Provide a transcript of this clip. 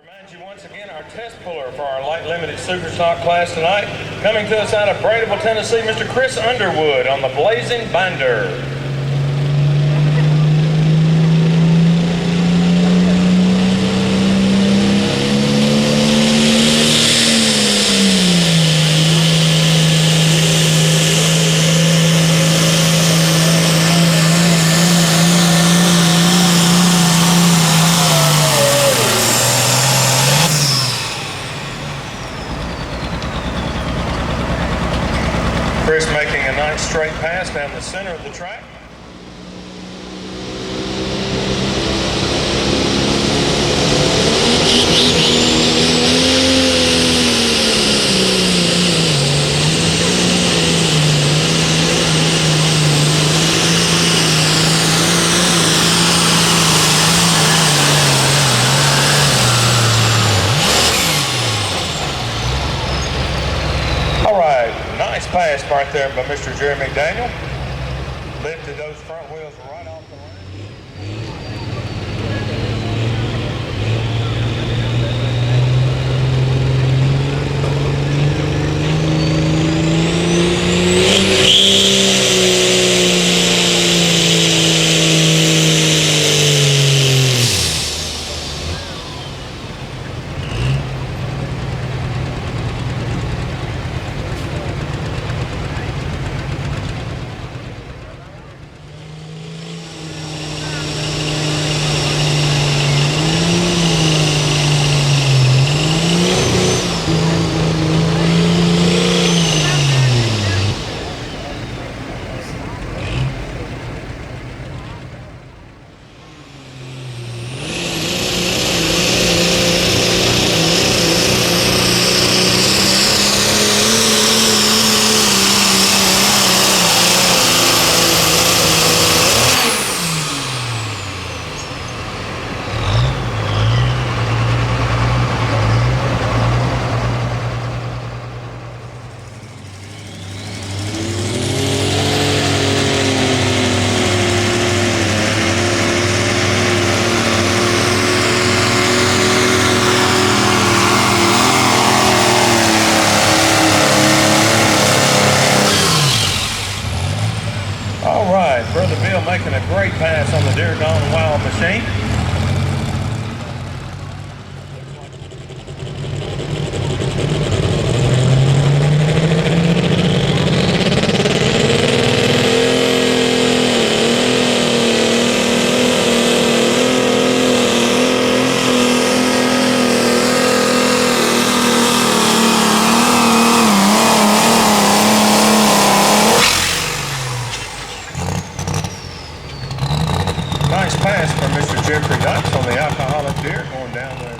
Remind you once again our test puller for our light limited super stock class tonight, coming to us out of Bradenville, Tennessee, Mr. Chris Underwood on the Blazing Binder. Chris making a nice straight pass down the center of the track. Nice pass right there by Mr. Jeremy Daniel. Lifted those front wheels right off the line. All right, Brother Bill making a great pass on the Deer Gone Wild machine. Nice pass from Mr. Jeffrey Dykes on the Alcoholic Deer going down there.